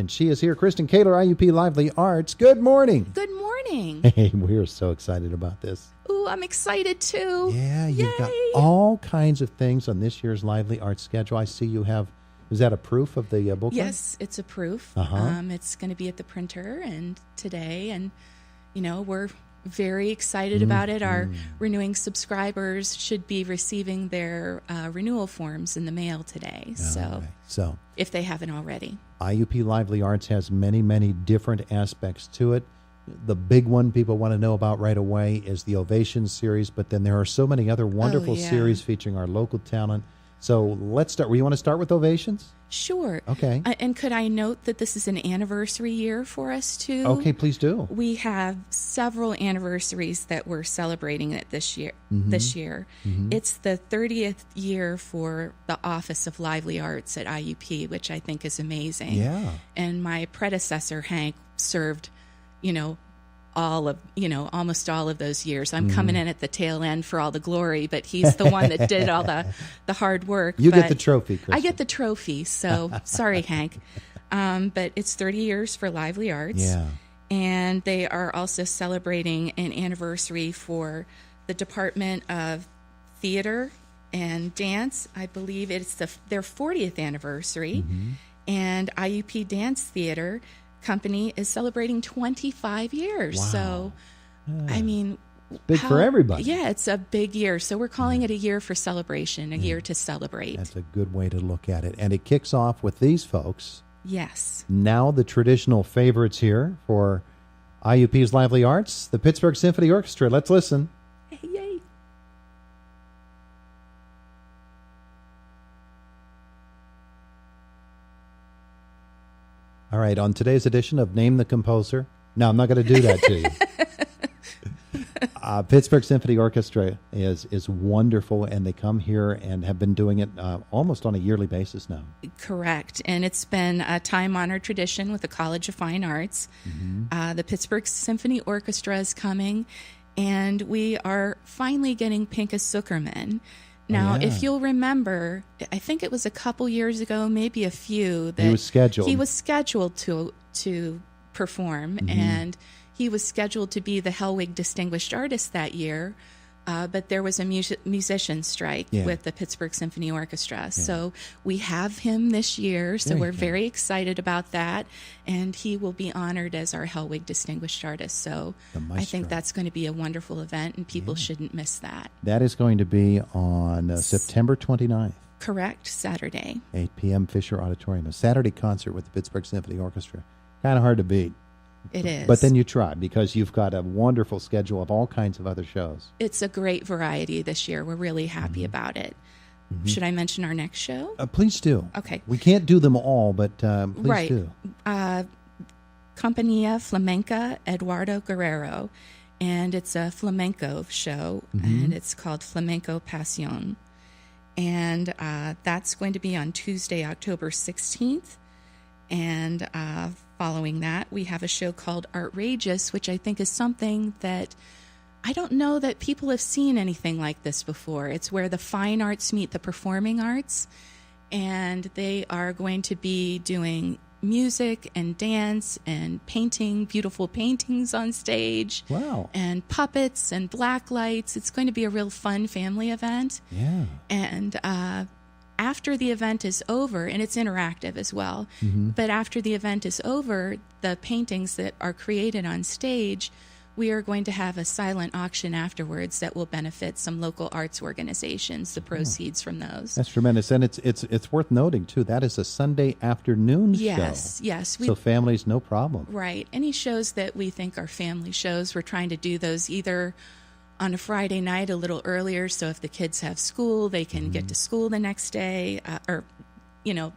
and she is here. Kristen Koehler, IUP Lively Arts. Good morning. Good morning. Hey, we're so excited about this. Ooh, I'm excited too. Yeah, you've got Yay. all kinds of things on this year's Lively Arts schedule. I see you have, is that a proof of the booklet? Yes, it's a proof. It's going to be at the printer and today, and we're very excited about it. Our renewing subscribers should be receiving their renewal forms in the mail today. So if they haven't already. IUP Lively Arts has many, many different aspects to it. The big one people want to know about right away is the Ovation series, but then there are so many other wonderful series featuring our local talent. So let's start. You want to start with Ovations? Sure. Okay. And could I note that this is an anniversary year for us, too? Okay, please do. We have several anniversaries that we're celebrating it this year. It's the 30th year for the Office of Lively Arts at IUP, which I think is amazing. Yeah. And my predecessor, Hank, served, almost all of those years. I'm coming in at the tail end for all the glory, but he's the one that did all the hard work. You get the trophy, Kristen. I get the trophy, so sorry, Hank. But it's 30 years for Lively Arts. Yeah. And they are also celebrating an anniversary for the Department of Theater and Dance. I believe it's their 40th anniversary. And IUP Dance Theater Company is celebrating 25 years. Wow. So, I mean, big for everybody. Yeah, it's a big year. So we're calling it a year for celebration, a year to celebrate. That's a good way to look at it. And it kicks off with these folks. Yes. Now the traditional favorites here for IUP's Lively Arts, the Pittsburgh Symphony Orchestra. Let's listen. Yay. All right, on today's edition of Name the Composer. No, I'm not going to do that to you. Pittsburgh Symphony Orchestra is wonderful, and they come here and have been doing it almost on a yearly basis now. Correct. And it's been a time-honored tradition with the College of Fine Arts. The Pittsburgh Symphony Orchestra is coming, and we are finally getting Pinchas Zuckerman. Now, if you'll remember, I think it was a couple years ago, maybe a few, that he was scheduled to perform, and he was scheduled to be the Hellwig Distinguished Artist that year, but there was a musician strike with the Pittsburgh Symphony Orchestra. So we have him this year, so we're very excited about that, and he will be honored as our Hellwig Distinguished Artist. So I think that's going to be a wonderful event, and people shouldn't miss that. That is going to be on September 29th. Correct, Saturday. 8 p.m. Fisher Auditorium, a Saturday concert with the Pittsburgh Symphony Orchestra. Kind of hard to beat. It is. But then you try, because you've got a wonderful schedule of all kinds of other shows. It's a great variety this year. We're really happy about it. Should I mention our next show? Please do. Okay. We can't do them all, but please do. Compañía Flamenca Eduardo Guerrero. And it's a flamenco show, and it's called Flamenco Pasión. And that's going to be on Tuesday, October 16th. And following that, we have a show called Outrageous, which I think is something that I don't know that people have seen anything like this before. It's where the fine arts meet the performing arts, and they are going to be doing music and dance and painting beautiful paintings on stage. Wow. And puppets and black lights. It's going to be a real fun family event. Yeah. And after the event is over, and it's interactive as well, but after the event is over, the paintings that are created on stage, we are going to have a silent auction afterwards that will benefit some local arts organizations, the proceeds from those. That's tremendous. And it's worth noting, too, that is a Sunday afternoon show. Yes. So families, no problem. Right. Any shows that we think are family shows, we're trying to do those either on a Friday night a little earlier, so if the kids have school, they can get to school the next day, or,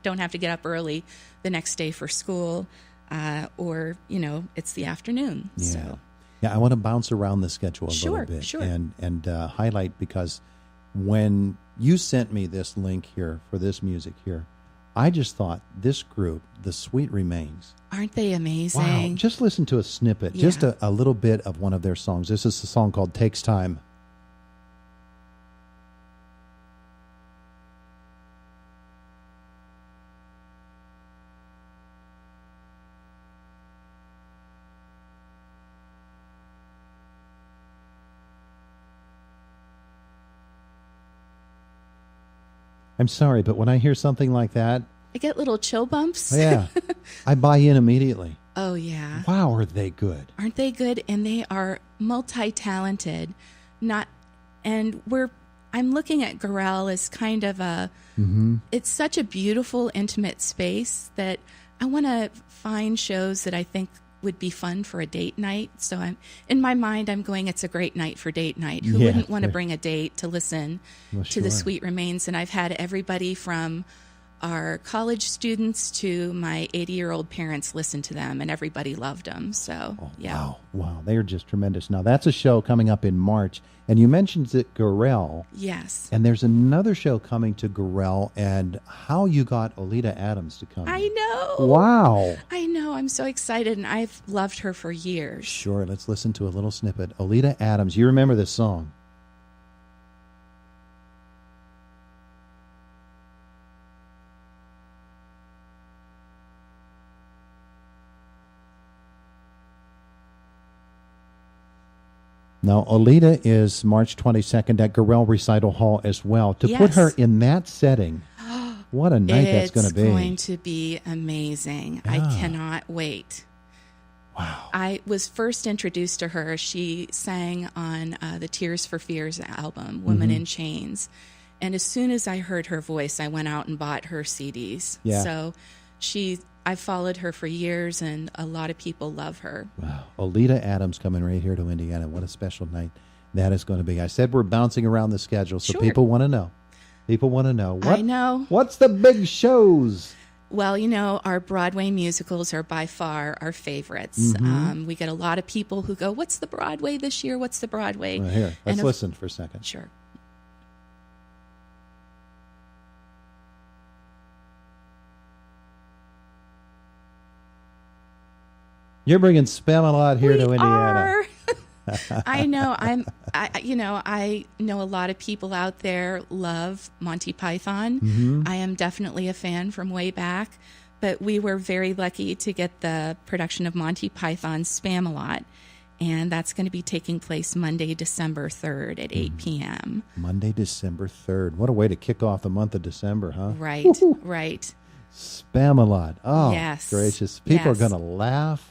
don't have to get up early the next day for school, or, it's the afternoon. Yeah. So. Yeah, I want to bounce around the schedule a little bit Sure. and highlight, because when you sent me this link here for this music here, I just thought this group, The Sweet Remains. Aren't they amazing? Wow, just listen to a snippet, just a little bit of one of their songs. This is a song called Takes Time. I'm sorry, but when I hear something like that, I get little chill bumps. yeah, I buy in immediately. Oh, yeah. Wow, are they good? Aren't they good? And they are multi-talented. I'm looking at Gorel as kind of it's such a beautiful, intimate space that I want to find shows that I think would be fun for a date night. So in my mind, I'm going, it's a great night for date night. Who wouldn't want to bring a date to listen to The Sweet Remains? And I've had everybody from our college students to my 80-year-old parents listen to them, and everybody loved them. So, yeah. Wow. They are just tremendous. Now, that's a show coming up in March, and you mentioned it, Gorel. Yes. And there's another show coming to Gorel, and how you got Olita Adams to come. I know. Wow. I know. I'm so excited, and I've loved her for years. Sure. Let's listen to a little snippet. Olita Adams. You remember this song? Now, Olita is March 22nd at Gorel Recital Hall as well. To put her in that setting, what a night that's going to be. It's going to be amazing. I cannot wait. Wow. I was first introduced to her. She sang on the Tears for Fears album, Woman in Chains. And as soon as I heard her voice, I went out and bought her CDs. Yeah. So I've followed her for years, and a lot of people love her. Wow. Olita Adams coming right here to Indiana. What a special night that is going to be. I said we're bouncing around the schedule, so people want to know. People want to know. I know. What's the big shows? Well, our Broadway musicals are by far our favorites. We get a lot of people who go, what's the Broadway this year? What's the Broadway? Well, here, let's listen for a second. Sure. You're bringing Spamalot here to Indiana. I know. I know a lot of people out there love Monty Python. I am definitely a fan from way back, but we were very lucky to get the production of Monty Python's Spamalot, and that's going to be taking place Monday, December 3rd at 8 p.m. Monday, December 3rd. What a way to kick off the month of December, huh? Right, right. Spamalot. Oh, yes, gracious. People are going to laugh.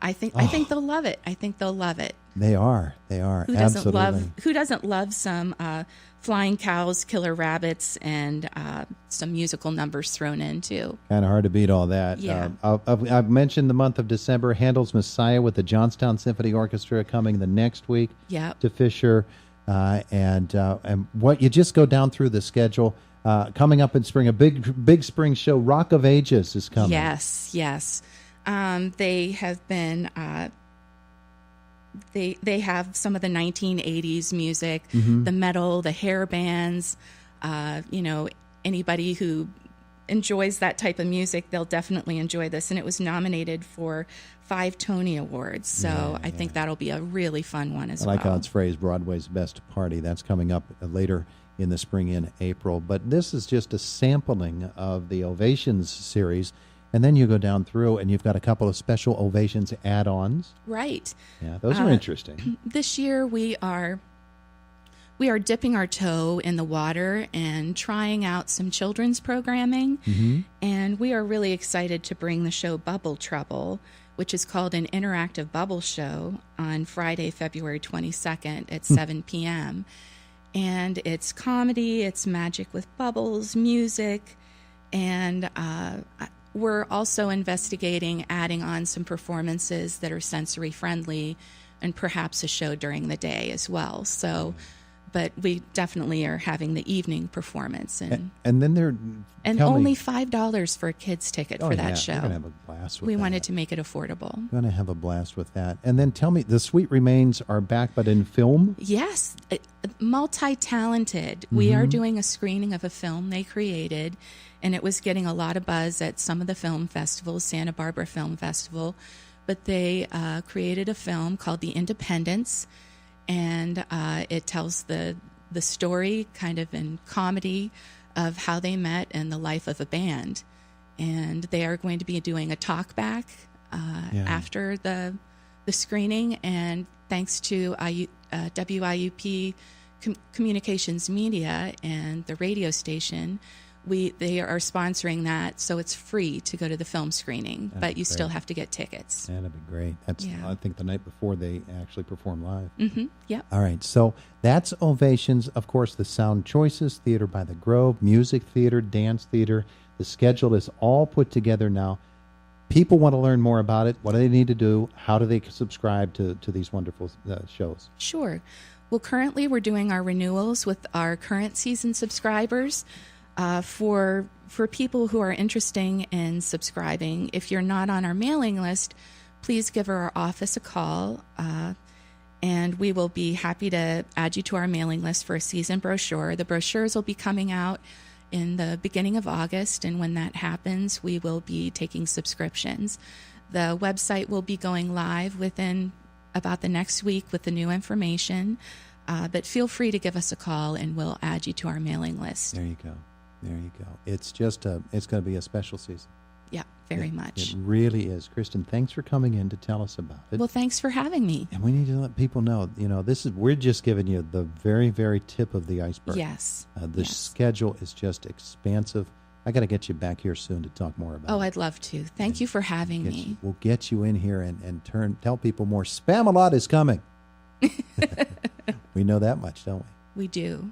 I think they'll love it. I think they'll love it. They are. Absolutely. Who doesn't love some flying cows, killer rabbits, and some musical numbers thrown in too? Kind of hard to beat all that. Yeah. I've mentioned the month of December. Handel's Messiah with the Johnstown Symphony Orchestra coming the next week. To Fisher, and what you just go down through the schedule. Coming up in spring, a big spring show. Rock of Ages is coming. Yes. They have been. They have some of the 1980s music, the metal, the hair bands. Anybody who enjoys that type of music, they'll definitely enjoy this. And it was nominated for 5 Tony Awards, so I think that'll be a really fun one as well. I like how it's phrased, Broadway's Best Party. That's coming up later in the spring in April. But this is just a sampling of the Ovations series. And then you go down through, and you've got a couple of special Ovations add-ons. Right. Yeah, those are interesting. This year we are dipping our toe in the water and trying out some children's programming. And we are really excited to bring the show Bubble Trouble, which is called an interactive bubble show, on Friday, February 22nd at 7 p.m. And it's comedy, it's magic with bubbles, music, and we're also investigating adding on some performances that are sensory friendly and perhaps a show during the day as well. So, but we definitely are having the evening performance. And then only $5 for a kid's ticket for that show. We're going to have a blast with we that. wanted to make it affordable. We're going to have a blast with that. And then tell me, The Sweet Remains are back, but in film? Yes, multi-talented. We are doing a screening of a film they created, and it was getting a lot of buzz at some of the film festivals, Santa Barbara Film Festival. But they created a film called The Independents, and it tells the story kind of in comedy of how they met and the life of a band. And they are going to be doing a talk back after the screening, and thanks to WIUP Communications Media and the radio station, they are sponsoring that, so it's free to go to the film screening, but you still have to get tickets. That'd be great. That's I think the night before they actually perform live. Mm-hmm. Yep. All right, so that's Ovations. Of course, the Sound Choices, Theater by the Grove, Music Theater, Dance Theater. The schedule is all put together now. People want to learn more about it. What do they need to do? How do they subscribe to these wonderful shows? Sure. Well, currently we're doing our renewals with our current season subscribers. For people who are interested in subscribing, if you're not on our mailing list, please give our office a call, and we will be happy to add you to our mailing list for a season brochure. The brochures will be coming out in the beginning of August, and when that happens, we will be taking subscriptions. The website will be going live within about the next week with the new information, but feel free to give us a call, and we'll add you to our mailing list. There you go. There you go. It's just it's going to be a special season. Yeah, very much. It really is. Kristen, thanks for coming in to tell us about it. Well, thanks for having me. And we need to let people know, we're just giving you the very, very tip of the iceberg. Yes. The schedule is just expansive. I got to get you back here soon to talk more about it. Oh, I'd love to. Thank you for having me. We'll get you in here and tell people more. Spamalot is coming. We know that much, don't we? We do.